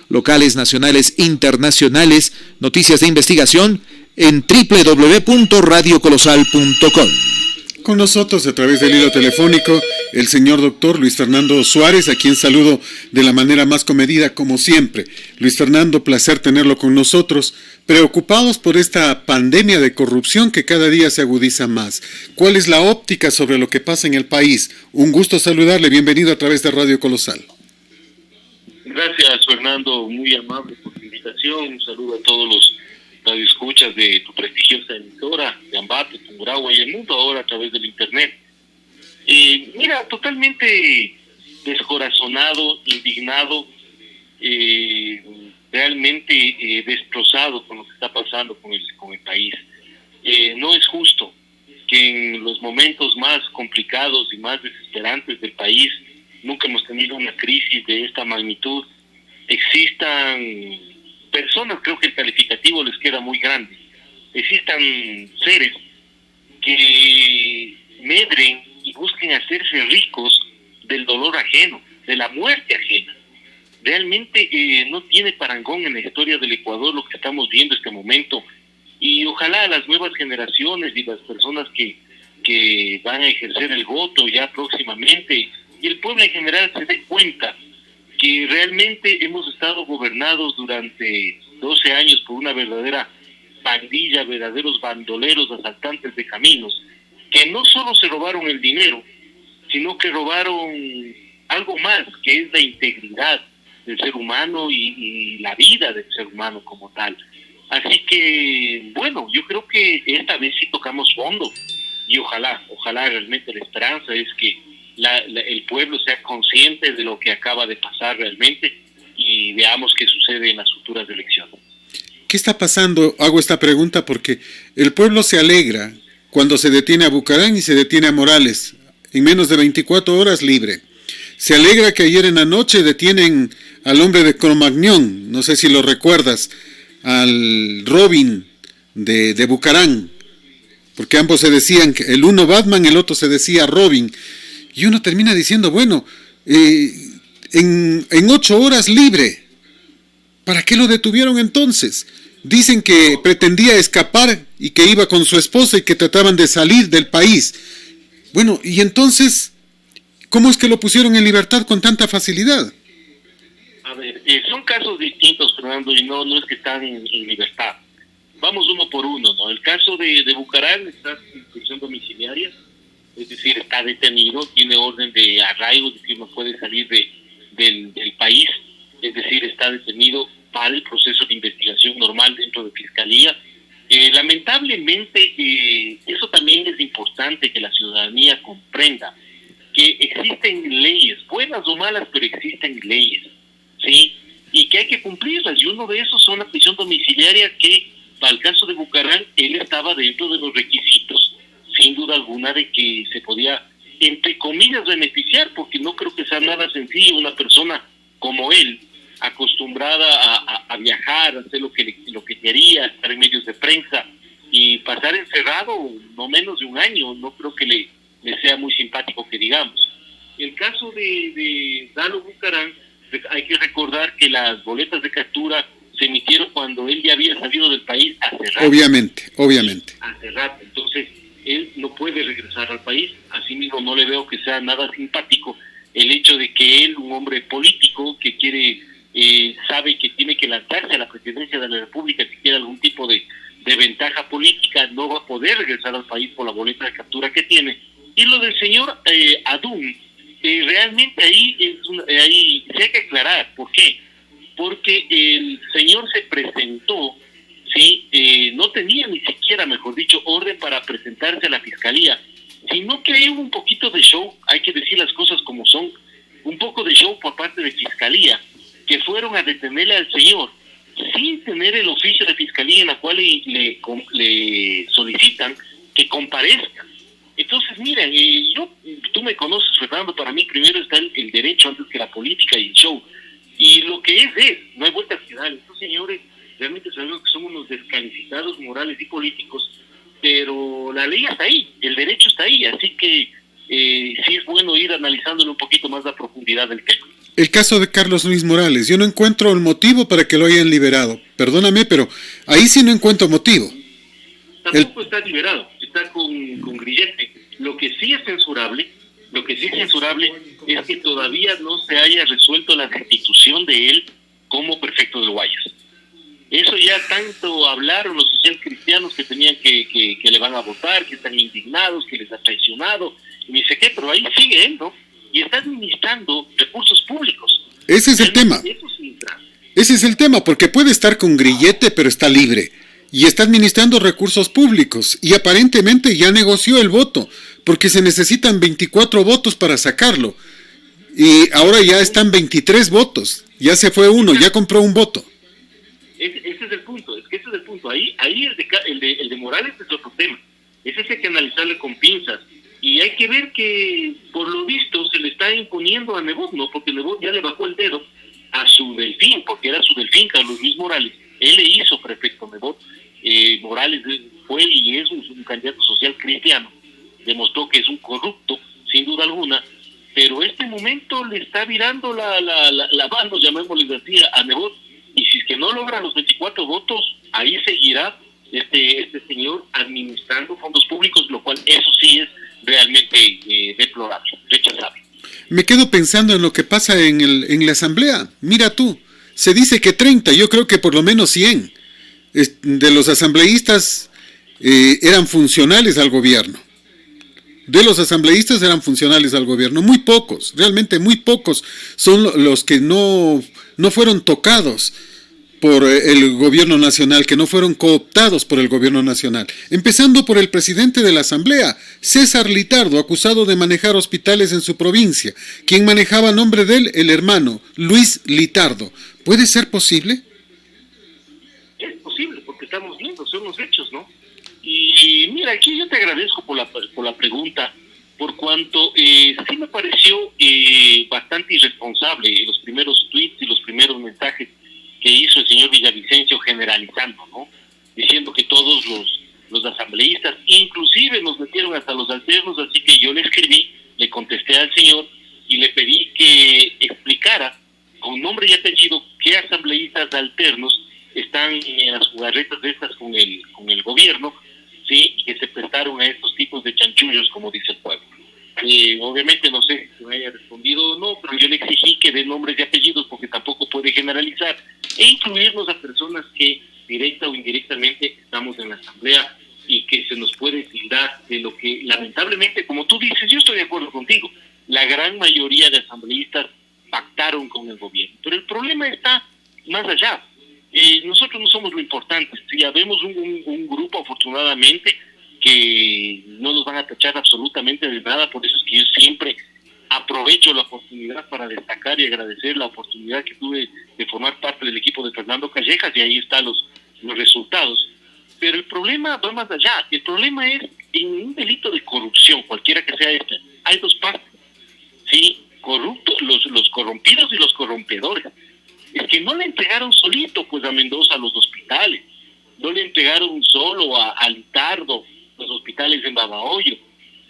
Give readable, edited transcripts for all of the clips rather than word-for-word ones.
locales, nacionales, internacionales, noticias de investigación en www.radiocolosal.com. Con nosotros a través del hilo telefónico el señor doctor Luis Fernando Suárez, a quien saludo de la manera más comedida como siempre. Luis Fernando, placer tenerlo con nosotros, preocupados por esta pandemia de corrupción que cada día se agudiza más. ¿Cuál es la óptica sobre lo que pasa en el país? Un gusto saludarle, bienvenido a través de Radio Colosal. Gracias, Fernando, muy amable por tu invitación. Un saludo a todos los radioescuchas de tu prestigiosa emisora de Ambato, Tungurahua y el mundo ahora a través del internet. Mira, totalmente descorazonado, indignado, realmente destrozado con lo que está pasando con el país. No es justo que en los momentos más complicados y más desesperantes del país, nunca hemos tenido una crisis de esta magnitud, existan personas, creo que el calificativo les queda muy grande, existan seres que medren y busquen hacerse ricos del dolor ajeno, de la muerte ajena. Realmente no tiene parangón en la historia del Ecuador lo que estamos viendo en este momento, y ojalá las nuevas generaciones y las personas que van a ejercer el voto ya próximamente y el pueblo en general se dé cuenta que realmente hemos estado gobernados durante 12 años por una verdadera pandilla, verdaderos bandoleros, asaltantes de caminos, que no solo se robaron el dinero, sino que robaron algo más, que es la integridad del ser humano y la vida del ser humano como tal. Así que, bueno, yo creo que esta vez sí tocamos fondo, y ojalá realmente la esperanza es que el pueblo sea consciente de lo que acaba de pasar realmente y veamos qué sucede en las futuras elecciones. ¿Qué está pasando? Hago esta pregunta porque el pueblo se alegra cuando se detiene a Bucaram y se detiene a Morales, en menos de 24 horas libre. Se alegra que ayer en la noche detienen al hombre de Cromagnon, no sé si lo recuerdas, al Robin de Bucaram, porque ambos se decían, el uno Batman, el otro se decía Robin. Y uno termina diciendo, bueno, en 8 horas libre, ¿para qué lo detuvieron entonces? Dicen que pretendía escapar y que iba con su esposa y que trataban de salir del país. Bueno, y entonces, ¿cómo es que lo pusieron en libertad con tanta facilidad? A ver, son casos distintos, Fernando, y no es que están en libertad. Vamos uno por uno, ¿no? El caso de Bucaram está en prisión domiciliaria. Es decir, está detenido, tiene orden de arraigo, es decir, no puede salir del país, es decir, está detenido para el proceso de investigación normal dentro de Fiscalía. Lamentablemente, eso también es importante que la ciudadanía comprenda, que existen leyes, buenas o malas, pero existen leyes, ¿sí? Y que hay que cumplirlas, y uno de esos son la prisión domiciliaria que, para el caso de Bucaram, él estaba dentro de los requisitos, sin duda alguna, de que se podía, entre comillas, beneficiar, porque no creo que sea nada sencillo una persona como él, acostumbrada a viajar, a hacer lo que quería, estar en medios de prensa y pasar encerrado no menos de un año, no creo que le sea muy simpático que digamos. El caso de Dalo Bucaram, hay que recordar que las boletas de captura se emitieron cuando él ya había salido del país hace rato. Obviamente. Hace rato, entonces él no puede regresar al país. Asimismo, no le veo que sea nada simpático el hecho de que él, un hombre político que quiere, sabe que tiene que lanzarse a la presidencia de la República, que quiere algún tipo de ventaja política, no va a poder regresar al país por la boleta de captura que tiene. Y lo del señor Adún, realmente ahí se hay que aclarar. ¿Por qué? Porque el señor se presentó, ¿sí? No tenía ni siquiera, mejor dicho, orden para presentarse a la Fiscalía, sino que hay un poquito de show, hay que decir las cosas como son, un poco de show por parte de Fiscalía, que fueron a detenerle al señor sin tener el oficio de Fiscalía en la cual le solicitan que comparezca. Entonces, miren, tú me conoces, Fernando, para mí primero está el derecho antes que la política y el show. Y lo que es, no hay vueltas que dar. Estos señores realmente sabemos que son unos descalificados morales y políticos, pero la ley está ahí, el derecho está ahí, así que sí es bueno ir analizándole un poquito más la profundidad del tema. El caso de Carlos Luis Morales, yo no encuentro el motivo para que lo hayan liberado. Perdóname, pero ahí sí no encuentro motivo. Tampoco está liberado, está con grillete. Lo que sí es censurable es que todavía no se haya resuelto la destitución de él como prefecto del Guayas. Eso ya tanto hablaron los socialcristianos que tenían que le van a votar, que están indignados, que les ha traicionado, y me dice qué, pero ahí sigue él, ¿no? Y está administrando recursos públicos. Ese es el tema. Ese es el tema, porque puede estar con grillete, pero está libre. Y está administrando recursos públicos. Y aparentemente ya negoció el voto, porque se necesitan 24 votos para sacarlo. Y ahora ya están 23 votos. Ya se fue uno, ya compró un voto. Ese es el punto, Ahí el de Morales es otro tema. Ese hay que analizarle con pinzas. Y hay que ver que, por lo visto, se le está imponiendo a Nebot, ¿no? Porque Nebot ya le bajó el dedo a su delfín, porque era su delfín, Carlos Luis Morales. Él le hizo prefecto Nebot. Morales fue y es un candidato social cristiano. Demostró que es un corrupto, sin duda alguna. Pero este momento le está virando la mano, llamémosle así, a Nebot. Y si es que no logra los 24 votos, ahí seguirá este señor administrando fondos públicos, lo cual eso sí es realmente deplorable, rechazable. Me quedo pensando en lo que pasa en la asamblea. Mira tú, se dice que 30, yo creo que por lo menos 100 de los asambleístas eran funcionales al gobierno. Muy pocos, realmente muy pocos son los que no fueron tocados por el gobierno nacional, que no fueron cooptados por el gobierno nacional. Empezando por el presidente de la Asamblea, César Litardo, acusado de manejar hospitales en su provincia. Quien manejaba a nombre de él, el hermano, Luis Litardo. ¿Puede ser posible? Es posible, porque estamos viendo, son los hechos, ¿no? Y mira, aquí yo te agradezco por la pregunta, por cuanto sí me pareció bastante irresponsable los primeros tweets y los primeros mensajes que hizo el señor Villavicencio generalizando, ¿no? Diciendo que todos los asambleístas, inclusive nos metieron hasta los alternos, así que yo le escribí, le contesté al señor y le pedí que explicara con nombre y apellido qué asambleístas alternos están en las jugarretas de estas con el gobierno, ¿sí? Y que se prestaron a estos tipos de chanchullos, como dice el pueblo. Obviamente no sé si me haya respondido o no, pero yo le exigí que dé nombres y apellidos porque tampoco puede generalizar e incluirnos a personas que directa o indirectamente estamos en la asamblea y que se nos puede tildar de lo que lamentablemente, como tú dices, yo estoy de acuerdo contigo, la gran mayoría de asambleístas pactaron con el gobierno, pero el problema está más allá. Nosotros no somos lo importante, si habemos un grupo afortunadamente que no nos van a tachar absolutamente de nada, por eso es que yo siempre aprovecho la oportunidad para destacar y agradecer la oportunidad que tuve de formar parte del equipo de Fernando Callejas, y ahí están los resultados. Pero el problema va más allá, el problema es en un delito de corrupción, cualquiera que sea este, hay dos partes, ¿sí? Corruptos, los corrompidos y los corrompedores. Es que no le entregaron solito pues a Mendoza los hospitales, no le entregaron solo a Litardo los hospitales en Babahoyo.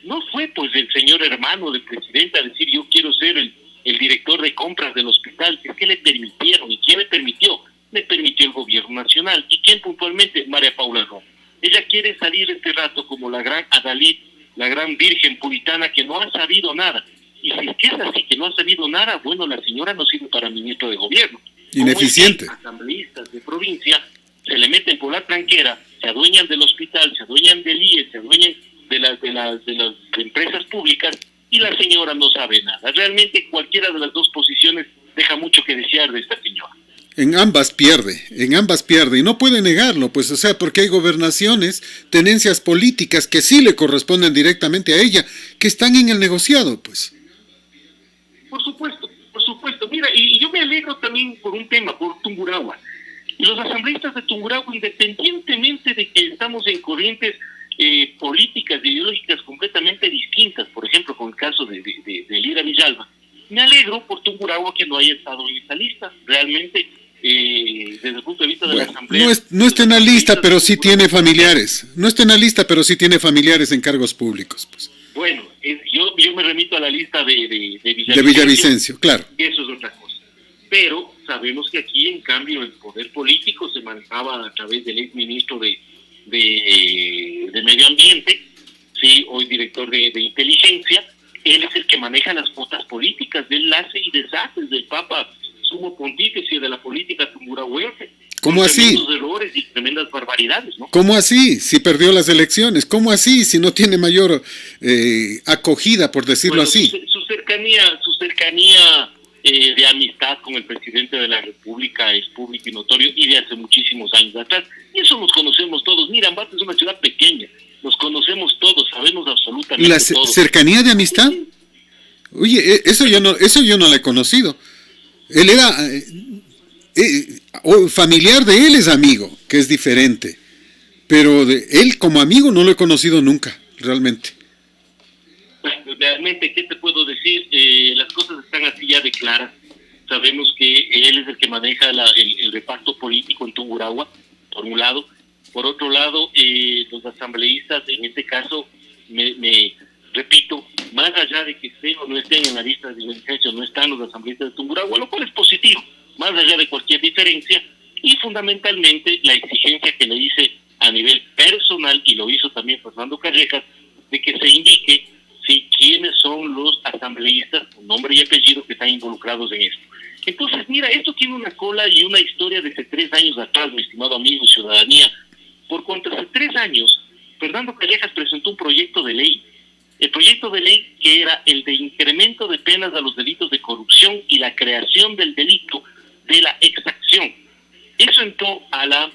No fue pues el señor hermano del presidente a decir yo quiero ser el director de compras del hospital. Es que le permitieron. ¿Y quién le permitió? Le permitió el gobierno nacional. ¿Y quién puntualmente? María Paula Romo. Ella quiere salir este rato como la gran Adalid, la gran virgen puritana que no ha sabido nada. Y si es que es así, que no ha sabido nada, bueno, la señora no sirve para ministro de gobierno. Ineficiente. Como asambleístas de provincia se le meten por la tranquera, se adueñan del hospital, se adueñan del IE, se adueñan de las empresas públicas, y la señora no sabe nada. Realmente cualquiera de las dos posiciones deja mucho que desear de esta señora. En ambas pierde, y no puede negarlo, pues, o sea, porque hay gobernaciones, tenencias políticas que sí le corresponden directamente a ella, que están en el negociado, pues. Por supuesto. Mira, y yo me alegro también por un tema, por Tungurahua. Y los asambleístas de Tungurahua, independientemente de que estamos en corrientes políticas e ideológicas completamente distintas, por ejemplo, con el caso de Lira Villalba, me alegro por Tungurahua que no haya estado en esta lista. Realmente, desde el punto de vista de la asamblea... No está en la lista, pero sí tiene familiares. No está en la lista, pero sí tiene familiares en cargos públicos, pues. Bueno, yo me remito a la lista de Villavicencio. De Villavicencio, claro. Eso es otra cosa. Pero sabemos que aquí, en cambio, el poder político se manejaba a través del exministro de Medio Ambiente, sí, hoy director de inteligencia. Él es el que maneja las cuotas políticas, él hace y deshace del Papa Sumo Pontífice de la política tumburagüense. ¿Cómo así? Tremendos errores y tremendas barbaridades, ¿no? ¿Cómo así? Si perdió las elecciones. ¿Cómo así? Si no tiene mayor acogida, por decirlo así. Su cercanía de amistad con el presidente de la República es público y notorio, y de hace muchísimos años atrás. Y eso nos conocemos todos. Mira, Ambato es una ciudad pequeña. Nos conocemos todos, sabemos absolutamente todo. ¿La cercanía de amistad? Oye, eso yo no la he conocido. Él era familiar de él, es amigo, que es diferente. Pero de él como amigo no lo he conocido nunca, realmente. Realmente, ¿qué te puedo decir? Las cosas están así ya de claras. Sabemos que él es el que maneja el reparto político en Tungurahua, por un lado. Por otro lado, los asambleístas, en este caso, me repito, más allá de que estén o no estén en la lista de Villavicencio, no están los asambleístas de Tungurahua, lo cual es positivo, más allá de cualquier diferencia, y fundamentalmente la exigencia que le hice a nivel personal, y lo hizo también Fernando Callejas, de que se indique quiénes son los asambleístas con nombre y apellido que están involucrados en esto. Entonces, mira, esto tiene una cola y una historia desde 3 años atrás, mi estimado amigo y ciudadanía. Por cuanto hace 3 años, Fernando Callejas presentó un proyecto de ley. El proyecto de ley que era el de incremento de penas a los delitos de corrupción y la creación del delito de la exacción. Eso entró a la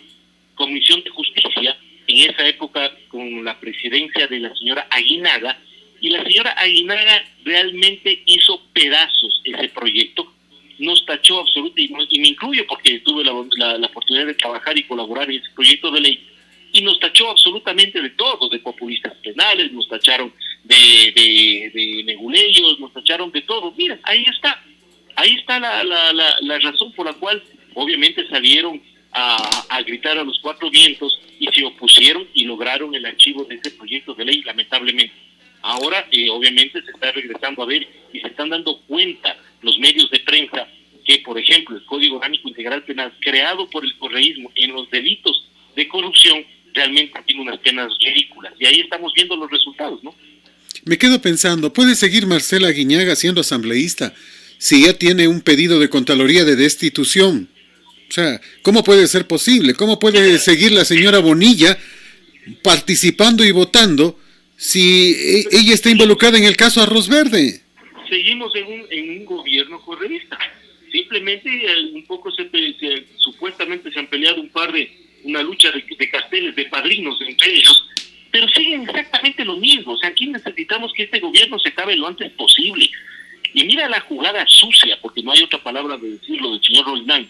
Comisión de Justicia, en esa época con la presidencia de la señora Aguinaga, y la señora Aguinaga realmente hizo pedazos ese proyecto, nos tachó absolutamente, y me incluyo porque tuve la oportunidad de trabajar y colaborar en ese proyecto de ley, y nos tachó absolutamente de todo, de populistas penales, nos tacharon de neguleyos, nos tacharon de todo. Mira, ahí está la razón por la cual obviamente salieron a gritar a los 4 vientos y se opusieron y lograron el archivo de ese proyecto de ley, lamentablemente. Ahora, obviamente, se está regresando a ver y se están dando cuenta los medios de prensa que, por ejemplo, el Código Orgánico Integral Penal, creado por el correísmo en los delitos de corrupción, realmente tiene unas penas ridículas. Y ahí estamos viendo los resultados, ¿no? Me quedo pensando, ¿puede seguir Marcela Aguinaga siendo asambleísta si ya tiene un pedido de Contraloría de destitución? O sea, ¿cómo puede ser posible? ¿Cómo puede seguir la señora Bonilla participando y votando si ella está involucrada en el caso Arroz Verde? Seguimos en un gobierno correísta. Simplemente un poco supuestamente se han peleado una lucha de carteles, de padrinos entre ellos, pero siguen exactamente lo mismo. O sea, aquí necesitamos que este gobierno se acabe lo antes posible. Y mira la jugada sucia, porque no hay otra palabra de decirlo, del señor Roldán.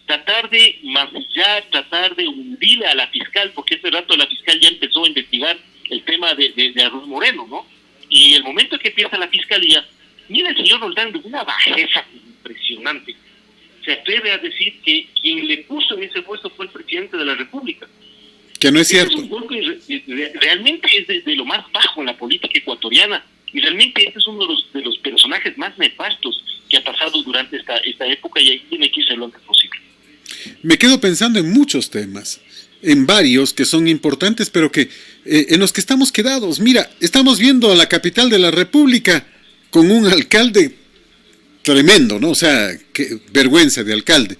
Tratar de mancillar, tratar de hundir a la fiscal, porque hace rato la fiscal ya empezó a investigar el tema de Arroz Moreno, ¿no? Y el momento que empieza la fiscalía, mira el señor Roldán de una bajeza impresionante. Se atreve a decir que quien le puso en ese puesto fue el presidente de la República. Que no es cierto. Es un golpe, realmente es de lo más bajo en la política ecuatoriana. Y realmente este es uno de los personajes más nefastos que ha pasado durante esta época, y ahí tiene que irse lo antes posible. Me quedo pensando en muchos temas, en varios que son importantes, pero que en los que estamos quedados. Mira, estamos viendo a la capital de la República con un alcalde tremendo, ¿no? O sea, qué vergüenza de alcalde.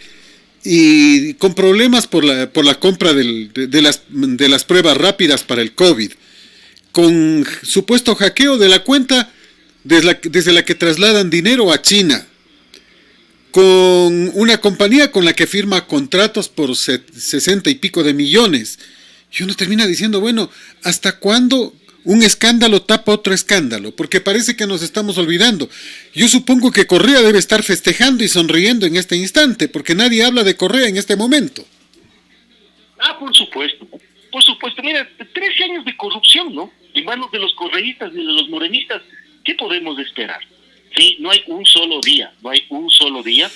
Y con problemas por la compra de las pruebas rápidas para el COVID. Con supuesto hackeo de la cuenta desde la que trasladan dinero a China. Con una compañía con la que firma contratos por 60 y pico de millones. Y uno termina diciendo, bueno, ¿hasta cuándo un escándalo tapa otro escándalo? Porque parece que nos estamos olvidando. Yo supongo que Correa debe estar festejando y sonriendo en este instante, porque nadie habla de Correa en este momento. Por supuesto. Por supuesto. Mira, 13 años de corrupción, ¿no? En manos de los correístas y de los morenistas. ¿Qué podemos esperar? Sí, no hay un solo día,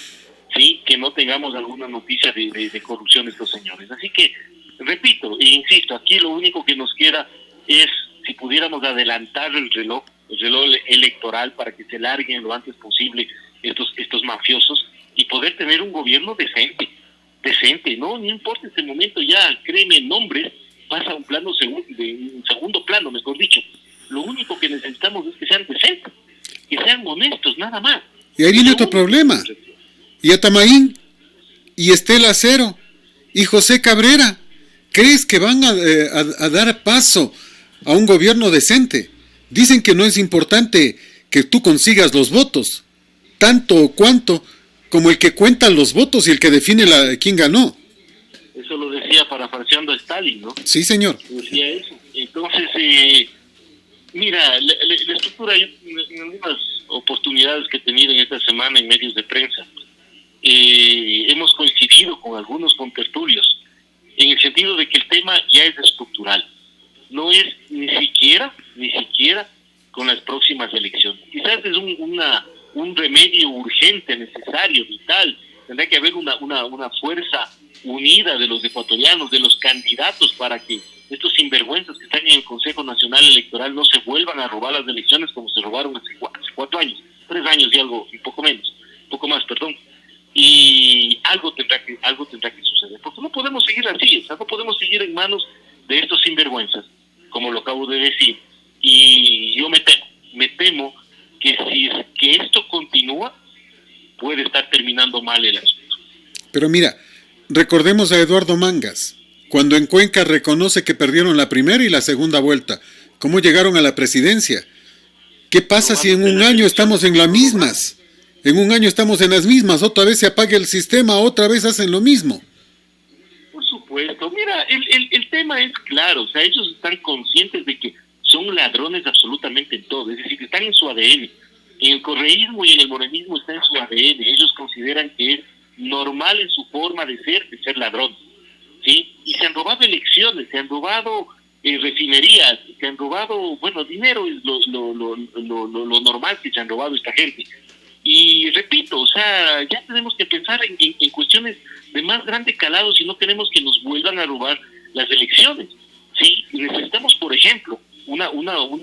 sí, que no tengamos alguna noticia de corrupción de estos señores. Así que, repito e insisto, aquí lo único que nos queda es, si pudiéramos adelantar el reloj, electoral para que se larguen lo antes posible estos mafiosos y poder tener un gobierno decente, no importa este momento ya, créeme, nombres pasa a un segundo plano, mejor dicho. Lo único que necesitamos es que sean decentes, que sean honestos, nada más. Y ahí viene otro problema. Y Atamaín, y Estela Acero, y José Cabrera, ¿crees que van a dar paso a un gobierno decente? Dicen que no es importante que tú consigas los votos, tanto o cuanto como el que cuenta los votos y el que define quién ganó. Eso lo decía parafraseando a Stalin, ¿no? Sí, señor. Decía eso. Entonces, mira, la estructura, en algunas oportunidades que he tenido en esta semana en medios de prensa, hemos coincidido con algunos contertulios, en el sentido de que el tema ya es estructural. No es ni siquiera con las próximas elecciones. Quizás es un remedio urgente, necesario, vital. Tendrá que haber una fuerza unida de los ecuatorianos, de los candidatos, para que estos sinvergüenzas que están en el Consejo Nacional Electoral no se vuelvan a robar las elecciones como se robaron hace 4 años, 3 años y algo, un poco más, y algo tendrá que suceder, porque no podemos seguir así, o sea, no podemos seguir en manos de estos sinvergüenzas, como lo acabo de decir, y yo me temo que si es que esto continúa, puede estar terminando mal el asunto. Pero mira, recordemos a Eduardo Mangas, cuando en Cuenca reconoce que perdieron la primera y la segunda vuelta, ¿cómo llegaron a la presidencia? ¿Qué pasa si en un año estamos en las mismas? En un año estamos en las mismas, otra vez se apaga el sistema, otra vez hacen lo mismo. Por supuesto, mira, el tema es claro, o sea, ellos están conscientes de que son ladrones absolutamente en todo, es decir, que están en su ADN. En el correísmo y en el morenismo está en su ADN, ellos consideran que es normal en su forma de ser ladrón, ¿sí? Y se han robado elecciones, se han robado refinerías, se han robado, dinero es lo normal que se han robado esta gente. Y repito, o sea, ya tenemos que pensar en cuestiones de más grande calado si no queremos que nos vuelvan a robar las elecciones, ¿sí? Y necesitamos, por ejemplo, una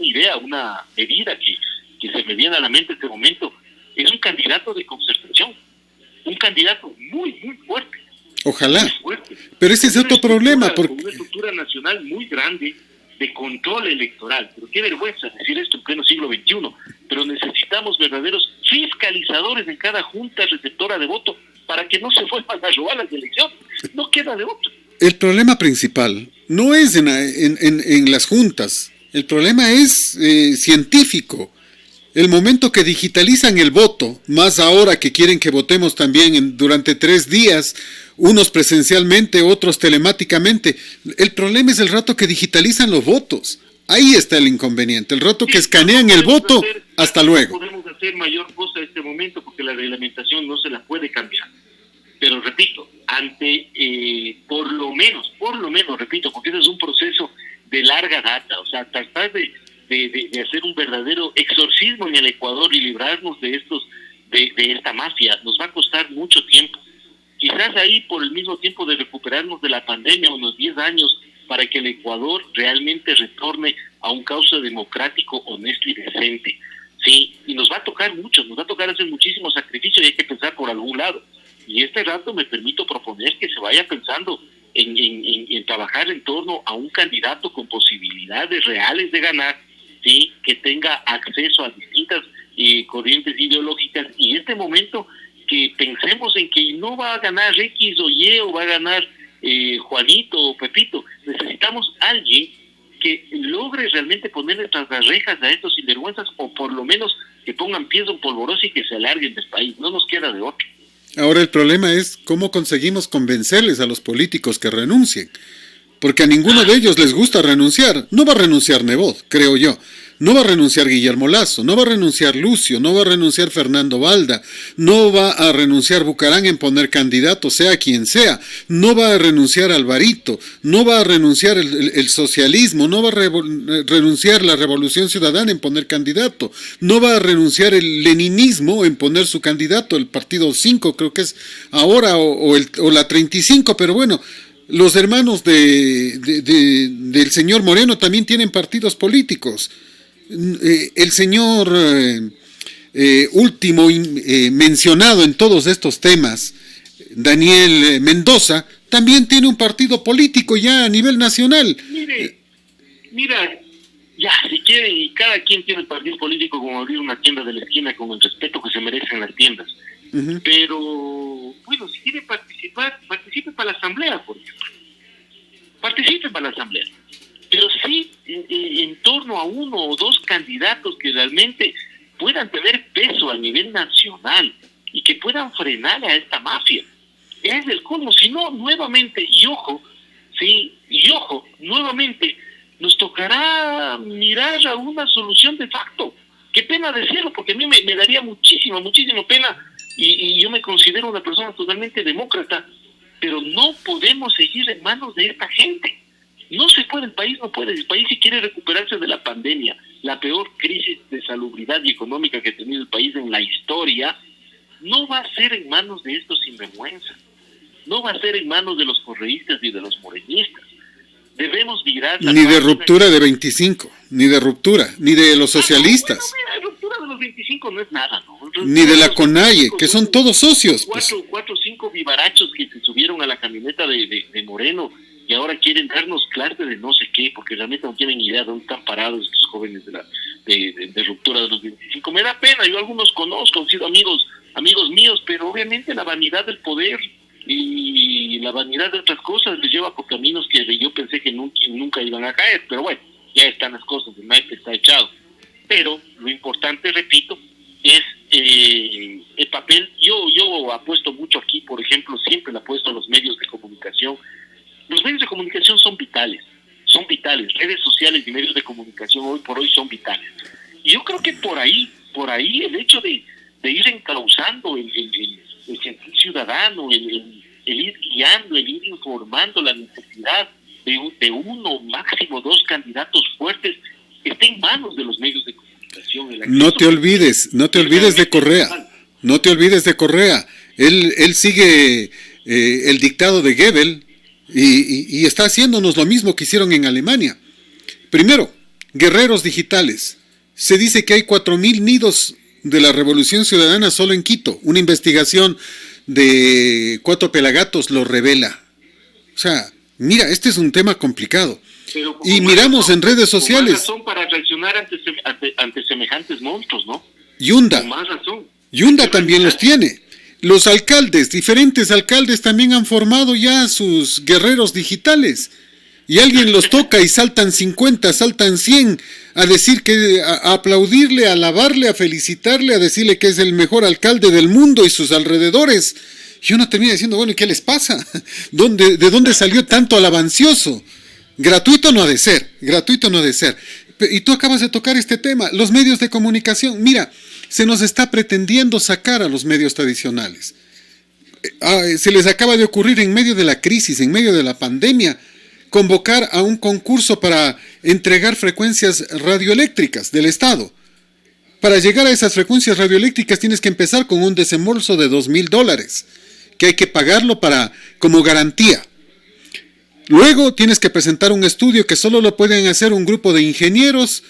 idea, una medida que se me viene a la mente en este momento, es un candidato de concertación, un candidato muy, muy fuerte. Ojalá. Muy fuerte. Pero ese es otro problema. Con una estructura nacional muy grande de control electoral. Pero qué vergüenza decir esto en pleno siglo XXI. Pero necesitamos verdaderos fiscalizadores en cada junta receptora de voto para que no se vuelvan a robar las elecciones. No queda de otro. El problema principal no es en las juntas. El problema es científico. El momento que digitalizan el voto, más ahora que quieren que votemos también durante 3 días, unos presencialmente, otros telemáticamente, el problema es el rato que digitalizan los votos. Ahí está el inconveniente, el rato que escanean el voto, hasta luego. No podemos hacer mayor cosa en este momento porque la reglamentación no se la puede cambiar. Pero repito, por lo menos, repito, porque ese es un proceso de larga data, o sea, tratar de hacer un verdadero exorcismo en el Ecuador y librarnos de esta mafia nos va a costar mucho tiempo. Quizás ahí por el mismo tiempo de recuperarnos de la pandemia, unos 10 años, para que el Ecuador realmente retorne a un cauce democrático, honesto y decente. Sí, y nos va a tocar hacer muchísimos sacrificios y hay que pensar por algún lado. Y este rato me permito proponer que se vaya pensando en trabajar en torno a un candidato con posibilidades reales de ganar, ¿sí? Que tenga acceso a distintas corrientes ideológicas, y en este momento que pensemos en que no va a ganar X o Y o va a ganar Juanito o Pepito. Necesitamos alguien que logre realmente ponerle tras las rejas a estos sinvergüenzas, o por lo menos que pongan pies en polvorosa y que se alarguen del país. No nos queda de otro. Ahora el problema es cómo conseguimos convencerles a los políticos que renuncien, porque a ninguno de ellos les gusta renunciar. No va a renunciar Nebot, creo yo. No va a renunciar Guillermo Lasso, no va a renunciar Lucio, no va a renunciar Fernando Valda, no va a renunciar Bucarán en poner candidato, sea quien sea, no va a renunciar Alvarito, no va a renunciar el socialismo, no va a renunciar la Revolución Ciudadana en poner candidato, no va a renunciar el leninismo en poner su candidato, el Partido 5 creo que es ahora, o la 35, pero bueno, los hermanos del señor Moreno también tienen partidos políticos. El señor último mencionado en todos estos temas, Daniel Mendoza, también tiene un partido político ya a nivel nacional. Mira, ya, si quiere, y cada quien tiene el partido político como abrir una tienda de la esquina con el respeto que se merecen las tiendas. Uh-huh. Pero, bueno, si quiere participar, participe para la asamblea, por ejemplo. Participe para la asamblea. Pero sí en torno a uno o dos candidatos que realmente puedan tener peso a nivel nacional y que puedan frenar a esta mafia. Es el colmo, si no, nuevamente, nuevamente nos tocará mirar a una solución de facto. Qué pena decirlo, porque a mí me daría muchísima pena, y yo me considero una persona totalmente demócrata, pero no podemos seguir en manos de esta gente. No se puede, el país si quiere recuperarse de la pandemia, la peor crisis de salubridad y económica que ha tenido el país en la historia, no va a ser en manos de estos sinvergüenzas, no va a ser en manos de los correístas y de los morenistas. Debemos mirar... Ni de ruptura de 25, ni de ruptura, ni de los socialistas. La ruptura de los 25 no es nada, ¿no? Ni de la CONAIE, que son todos socios. Cuatro o cinco vivarachos que se subieron a la camioneta de Moreno y ahora quieren darnos clase de no sé qué, porque realmente no tienen idea de dónde están parados estos jóvenes de ruptura de los 25. Me da pena, yo algunos conozco, han sido amigos míos, pero obviamente la vanidad del poder y la vanidad de otras cosas les lleva por caminos que yo pensé que nunca iban a caer, pero bueno, ya están las cosas, el naipe está echado. Pero lo importante, repito, es el papel. Yo apuesto mucho aquí, por ejemplo, siempre le apuesto a los medios de comunicación. Los medios de comunicación son vitales, redes sociales y medios de comunicación hoy por hoy son vitales. Y yo creo que por ahí el hecho de ir encauzando el sentir ciudadano, el ir guiando, el ir informando la necesidad de uno, máximo dos candidatos fuertes, está en manos de los medios de comunicación. No te olvides de Correa. Él sigue el dictado de Goebbels y está haciéndonos lo mismo que hicieron en Alemania. Primero, guerreros digitales. Se dice que hay 4,000 nidos de la Revolución Ciudadana solo en Quito. Una investigación de Cuatro Pelagatos lo revela. O sea, mira, este es un tema complicado. Y miramos en redes sociales. Con más razón para reaccionar ante semejantes monstruos, ¿no? Yunda. Con más razón. Yunda también los tiene. Los alcaldes, diferentes alcaldes también han formado ya sus guerreros digitales. Y alguien los toca y saltan 50, saltan 100 a decir a aplaudirle, a alabarle, a felicitarle, a decirle que es el mejor alcalde del mundo y sus alrededores. Y uno termina diciendo, bueno, ¿y qué les pasa? ¿De dónde salió tanto alabancioso? Gratuito no ha de ser. Y tú acabas de tocar este tema, los medios de comunicación. Mira, se nos está pretendiendo sacar a los medios tradicionales. Se les acaba de ocurrir en medio de la crisis, en medio de la pandemia, convocar a un concurso para entregar frecuencias radioeléctricas del Estado. Para llegar a esas frecuencias radioeléctricas tienes que empezar con un desembolso de $2,000, que hay que pagarlo como garantía. Luego tienes que presentar un estudio que solo lo pueden hacer un grupo de ingenieros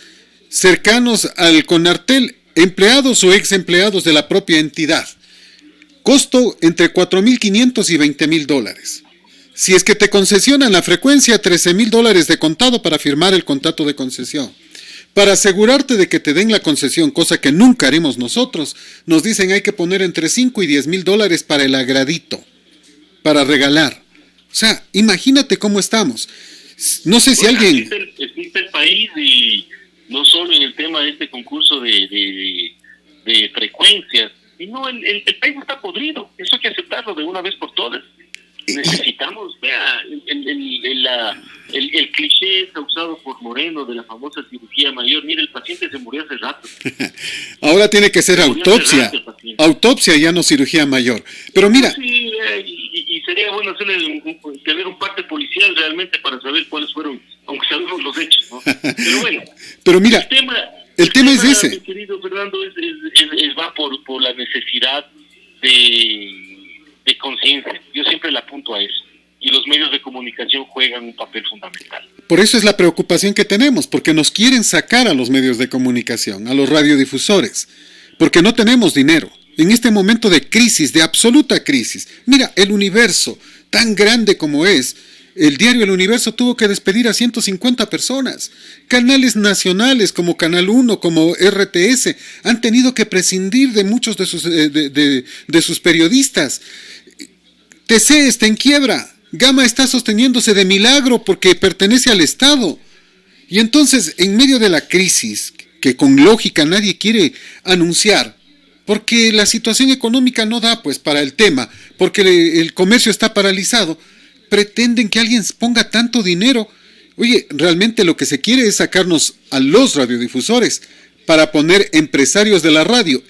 cercanos al CONARTEL, empleados o ex empleados de la propia entidad. Costo entre $4,500 y $20,000. Si es que te concesionan la frecuencia, $13,000 de contado para firmar el contrato de concesión. Para asegurarte de que te den la concesión, cosa que nunca haremos nosotros, nos dicen hay que poner entre $5,000 y $10,000 para el agradito, para regalar. O sea, imagínate cómo estamos. No sé si alguien... Existe el país y no solo en el tema de este concurso de frecuencias, sino el país está podrido. Eso hay que aceptarlo de una vez por todas. Necesitamos, vea, el cliché causado por Moreno de la famosa cirugía mayor. Mire, el paciente se murió hace rato. Ahora tiene que ser autopsia. Autopsia, ya no cirugía mayor. Pero mira... Sí, y sería bueno tener un parte policial realmente para saber cuáles fueron, aunque sabemos los hechos, ¿no? Pero bueno. Pero mira, el tema es ese. Mi querido Fernando, va por la necesidad de conciencia. Yo siempre le apunto a eso. y los medios de comunicación juegan un papel fundamental. Por eso es la preocupación que tenemos, porque nos quieren sacar a los medios de comunicación, a los radiodifusores, porque no tenemos dinero. En este momento de crisis, de absoluta crisis. Mira, El Universo, tan grande como es, el diario El Universo tuvo que despedir a 150 personas. Canales nacionales como Canal 1, como RTS, han tenido que prescindir de muchos de sus periodistas. TC está en quiebra. Gama está sosteniéndose de milagro porque pertenece al Estado. Y entonces, en medio de la crisis, que con lógica nadie quiere anunciar, porque la situación económica no da pues para el tema, porque el comercio está paralizado, pretenden que alguien ponga tanto dinero. Oye, realmente lo que se quiere es sacarnos a los radiodifusores para poner empresarios de la radio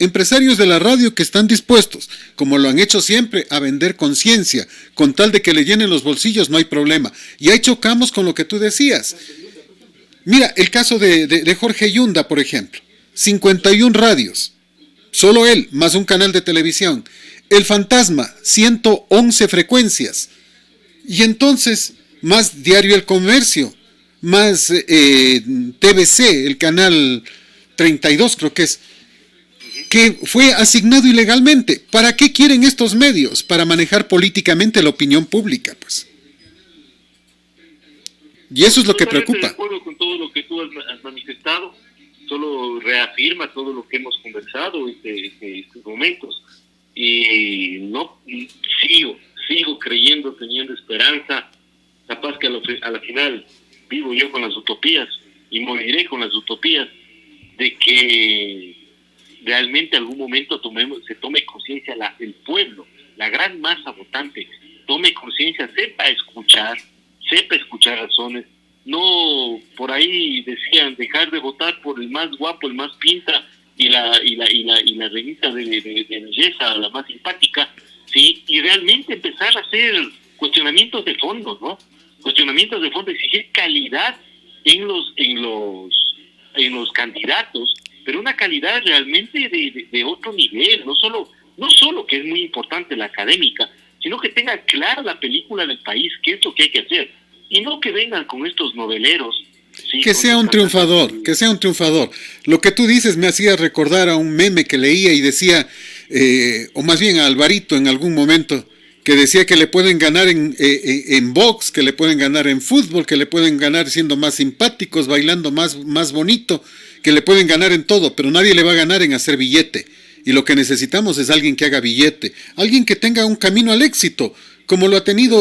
que están dispuestos, como lo han hecho siempre, a vender conciencia, con tal de que le llenen los bolsillos, no hay problema. Y ahí chocamos con lo que tú decías. Mira, el caso de Jorge Yunda, por ejemplo, 51 radios, solo él, más un canal de televisión. El Fantasma, 111 frecuencias. Y entonces, más Diario El Comercio, más TVC, el canal 32 creo que es, que fue asignado ilegalmente. ¿Para qué quieren estos medios? Para manejar políticamente la opinión pública, pues. Y eso es lo que preocupa. De acuerdo con todo lo que tú has manifestado, solo reafirma todo lo que hemos conversado estos momentos. Y no sigo creyendo, teniendo esperanza, capaz que a la final vivo yo con las utopías y moriré con las utopías de que realmente algún momento se tome conciencia el pueblo, la gran masa votante, tome conciencia, sepa escuchar razones. No, por ahí decían dejar de votar por el más guapo, el más pinta y la revista de belleza, la más simpática, sí, y realmente empezar a hacer cuestionamientos de fondo, ¿no? Cuestionamientos de fondo, exigir calidad en los candidatos, pero una calidad realmente de otro nivel, no solo que es muy importante la académica, sino que tenga clara la película del país, qué es lo que hay que hacer, y no que vengan con estos noveleros. Sí, que sea un triunfador. Lo que tú dices me hacía recordar a un meme que leía y decía, o más bien a Alvarito en algún momento, que decía que le pueden ganar en box, que le pueden ganar en fútbol, que le pueden ganar siendo más simpáticos, bailando más bonito, que le pueden ganar en todo, pero nadie le va a ganar en hacer billete. Y lo que necesitamos es alguien que haga billete, alguien que tenga un camino al éxito, como lo ha tenido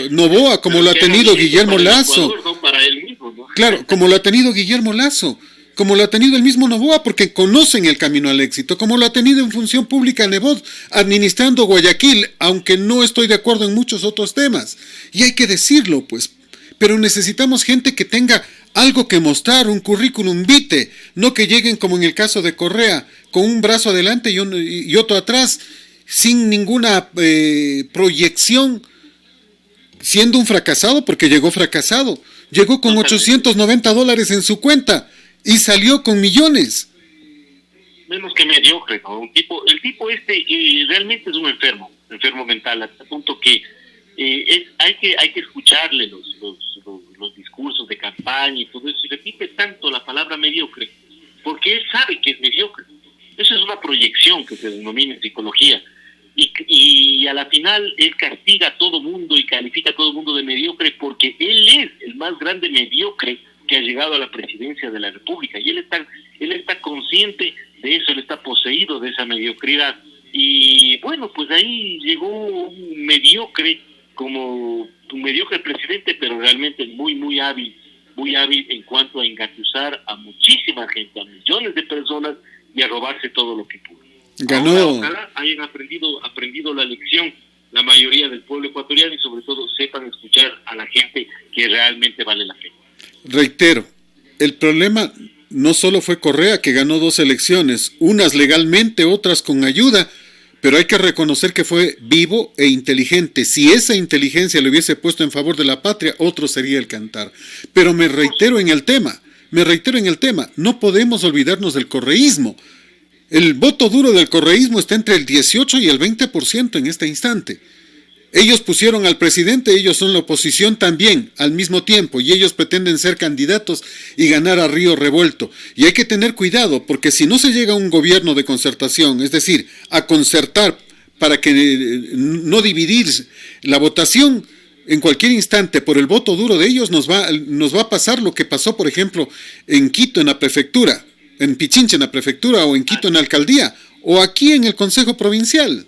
Noboa, como lo ha tenido Guillermo Lasso. Ecuador, no para él mismo, ¿no? Claro, como lo ha tenido Guillermo Lasso, como lo ha tenido el mismo Noboa, porque conocen el camino al éxito, como lo ha tenido en función pública Nebot, administrando Guayaquil, aunque no estoy de acuerdo en muchos otros temas. Y hay que decirlo, pues, pero necesitamos gente que tenga algo que mostrar, un currículum vitae, no que lleguen como en el caso de Correa, con un brazo adelante y otro atrás, sin ninguna proyección, siendo un fracasado, porque llegó fracasado. Llegó con $890 en su cuenta y salió con millones. Menos que mediocre, ¿no? El tipo realmente es un enfermo mental, hasta el punto que hay que escucharle los discursos de campaña y todo eso, y repite tanto la palabra mediocre, porque él sabe que es mediocre. Eso es una proyección que se denomina en psicología. Y a la final él castiga a todo mundo y califica a todo mundo de mediocre porque él es el más grande mediocre que ha llegado a la presidencia de la República, y él está consciente de eso, él está poseído de esa mediocridad. Y bueno, pues ahí llegó un mediocre como un mediocre presidente, pero realmente muy hábil en cuanto a engatusar a muchísima gente, a millones de personas, y a robarse todo lo que pudo. Ganó. Ojalá hayan aprendido la lección la mayoría del pueblo ecuatoriano, y sobre todo sepan escuchar a la gente que realmente vale la pena. Reitero, el problema no solo fue Correa, que ganó 2 elecciones, unas legalmente, otras con ayuda, pero hay que reconocer que fue vivo e inteligente. Si esa inteligencia le hubiese puesto en favor de la patria, otro sería el cantar. Pero me reitero en el tema, no podemos olvidarnos del correísmo. El voto duro del correísmo está entre el 18 y el 20% en este instante. Ellos pusieron al presidente, ellos son la oposición también, al mismo tiempo, y ellos pretenden ser candidatos y ganar a río revuelto. Y hay que tener cuidado, porque si no se llega a un gobierno de concertación, es decir, a concertar para que no dividir la votación, en cualquier instante, por el voto duro de ellos, nos va a pasar lo que pasó, por ejemplo, en Quito, en la prefectura, en Pichincha, en la prefectura, o en Quito, en la alcaldía, o aquí en el Consejo Provincial.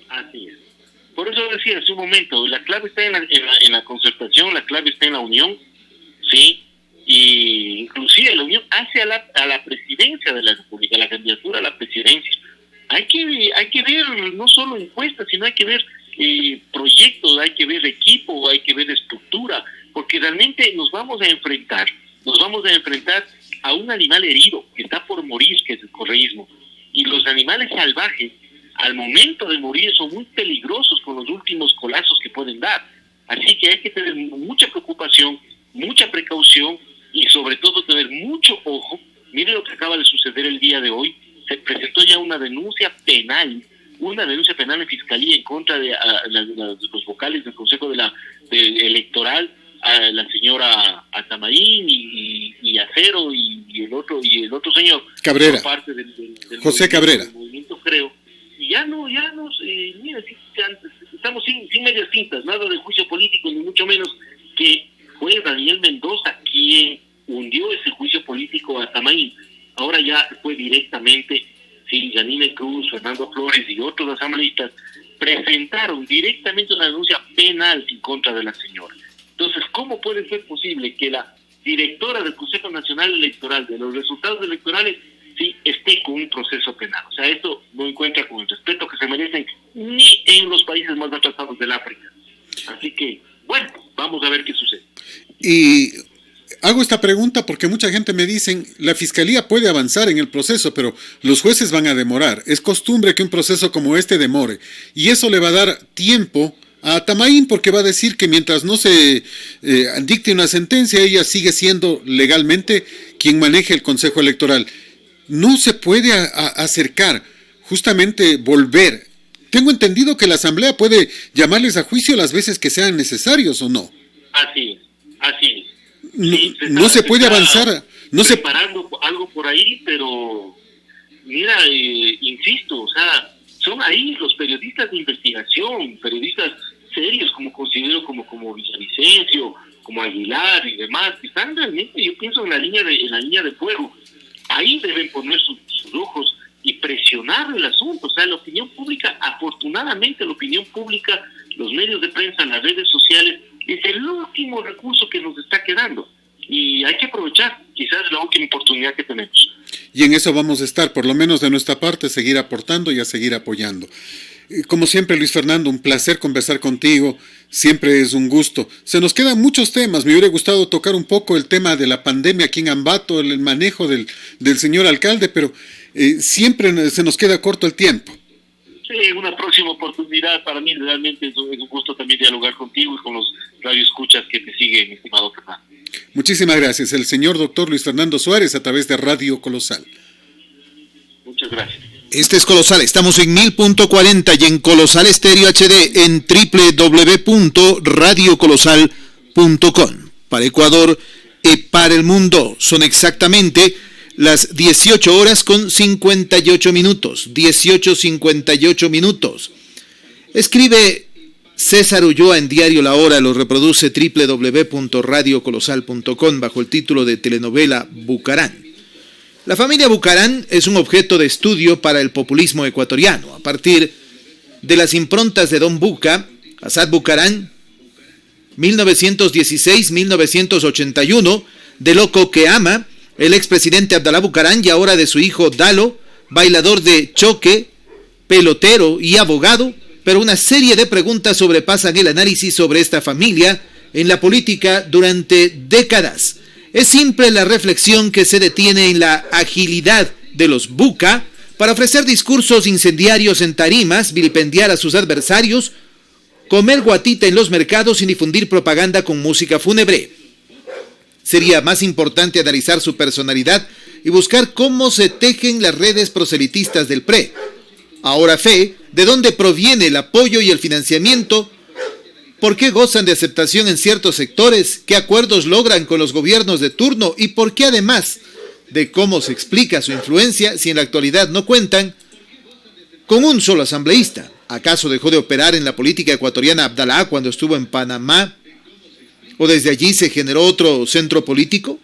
Así es. Por eso decía hace un momento, la clave está en la concertación, la clave está en la unión, ¿sí? Y inclusive la unión hacia a la presidencia de la República, la candidatura a la presidencia. Hay que ver no solo encuestas, sino hay que ver proyectos, hay que ver equipo, hay que ver estructura, porque realmente nos vamos a enfrentar a un animal herido que está por morir, que es el correísmo. Y los animales salvajes, al momento de morir, son muy peligrosos con los últimos colazos que pueden dar. Así que hay que tener mucha preocupación, mucha precaución y sobre todo tener mucho ojo. Mire lo que acaba de suceder el día de hoy. Se presentó ya una denuncia penal en fiscalía en contra de los vocales del Consejo Electoral, a la señora Atamaín y Acero y el otro señor Cabrera, parte del José Cabrera. Del movimiento, creo. Y mira, estamos sin medias tintas, nada de juicio político, ni mucho menos, que fue Daniel Mendoza quien hundió ese juicio político a Atamaín. Ahora ya fue directamente, Janine Cruz, Fernando Flores y otros asambleístas presentaron directamente una denuncia penal en contra de la señora. Entonces, ¿cómo puede ser posible que la directora del Consejo Nacional Electoral, de los resultados electorales, esté con un proceso penal? O sea, esto no encuentra con el respeto que se merecen ni en los países más atrasados del África. Así que, bueno, vamos a ver qué sucede. Y hago esta pregunta porque mucha gente me dice, la Fiscalía puede avanzar en el proceso, pero los jueces van a demorar. Es costumbre que un proceso como este demore. Y eso le va a dar tiempo a Atamaín, porque va a decir que mientras no se dicte una sentencia, ella sigue siendo legalmente quien maneje el Consejo Electoral. No se puede acercar, justamente volver. Tengo entendido que la Asamblea puede llamarles a juicio las veces que sean necesarios, ¿o no? Así es. No se puede avanzar. No se preparando algo por ahí, pero mira, insisto, o sea, son ahí los periodistas de investigación, periodistas serios, como considero como Villavicencio, como Aguilar y demás, que están realmente, yo pienso, en la línea de fuego. Ahí deben poner sus ojos y presionar el asunto. O sea, la opinión pública, afortunadamente la opinión pública, los medios de prensa, las redes sociales, es el último recurso que nos está quedando. Y hay que aprovechar, quizás la última oportunidad que tenemos. Y en eso vamos a estar, por lo menos de nuestra parte, seguir aportando y a seguir apoyando. Como siempre, Luis Fernando, un placer conversar contigo, siempre es un gusto. Se nos quedan muchos temas, me hubiera gustado tocar un poco el tema de la pandemia aquí en Ambato, el manejo del señor alcalde, pero siempre se nos queda corto el tiempo. Sí, una próxima oportunidad. Para mí realmente es un gusto también dialogar contigo y con los radioescuchas que te siguen, mi estimado Fernando. Muchísimas gracias. El señor doctor Luis Fernando Suárez a través de Radio Colosal. Muchas gracias. Este es Colosal, estamos en 1000.40 y en Colosal Estéreo HD en www.radiocolosal.com. Para Ecuador y para el mundo son exactamente las 18 horas con 58 minutos. 18:58 minutos. Escribe César Ulloa en Diario La Hora, lo reproduce www.radiocolosal.com bajo el título de telenovela Bucarán. La familia Bucarán es un objeto de estudio para el populismo ecuatoriano. A partir de las improntas de Don Buca, Asad Bucarán, 1916-1981, de Loco que Ama, el expresidente Abdalá Bucarán y ahora de su hijo Dalo, bailador de choque, pelotero y abogado, pero una serie de preguntas sobrepasan el análisis sobre esta familia en la política durante décadas. Es simple la reflexión que se detiene en la agilidad de los Buca para ofrecer discursos incendiarios en tarimas, vilipendiar a sus adversarios, comer guatita en los mercados y difundir propaganda con música fúnebre. Sería más importante analizar su personalidad y buscar cómo se tejen las redes proselitistas del PRE. Ahora fe, ¿de dónde proviene el apoyo y el financiamiento? ¿Por qué gozan de aceptación en ciertos sectores? ¿Qué acuerdos logran con los gobiernos de turno? ¿Y por qué además de cómo se explica su influencia si en la actualidad no cuentan con un solo asambleísta? ¿Acaso dejó de operar en la política ecuatoriana Abdalá cuando estuvo en Panamá? ¿O desde allí se generó otro centro político?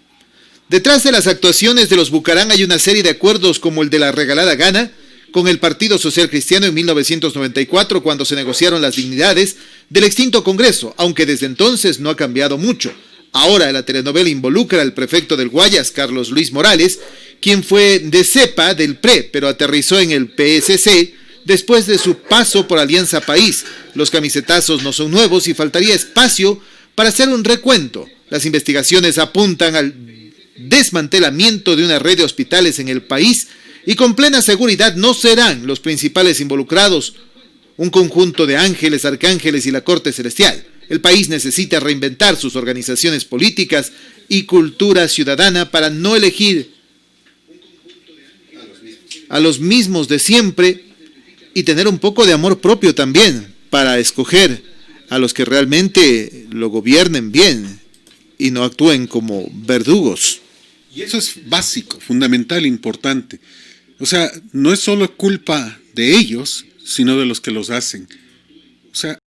Detrás de las actuaciones de los Bucarán hay una serie de acuerdos como el de la regalada gana con el Partido Social Cristiano en 1994 cuando se negociaron las dignidades del extinto Congreso, aunque desde entonces no ha cambiado mucho. Ahora la telenovela involucra al prefecto del Guayas, Carlos Luis Morales, quien fue de cepa del PRE, pero aterrizó en el PSC después de su paso por Alianza País. Los camisetazos no son nuevos y faltaría espacio para hacer un recuento. Las investigaciones apuntan al desmantelamiento de una red de hospitales en el país y con plena seguridad no serán los principales involucrados un conjunto de ángeles, arcángeles y la corte celestial. El país necesita reinventar sus organizaciones políticas y cultura ciudadana para no elegir a los mismos de siempre y tener un poco de amor propio también para escoger a los que realmente lo gobiernen bien y no actúen como verdugos. Y eso es básico, fundamental, importante. O sea, no es solo culpa de ellos, sino de los que los hacen. O sea,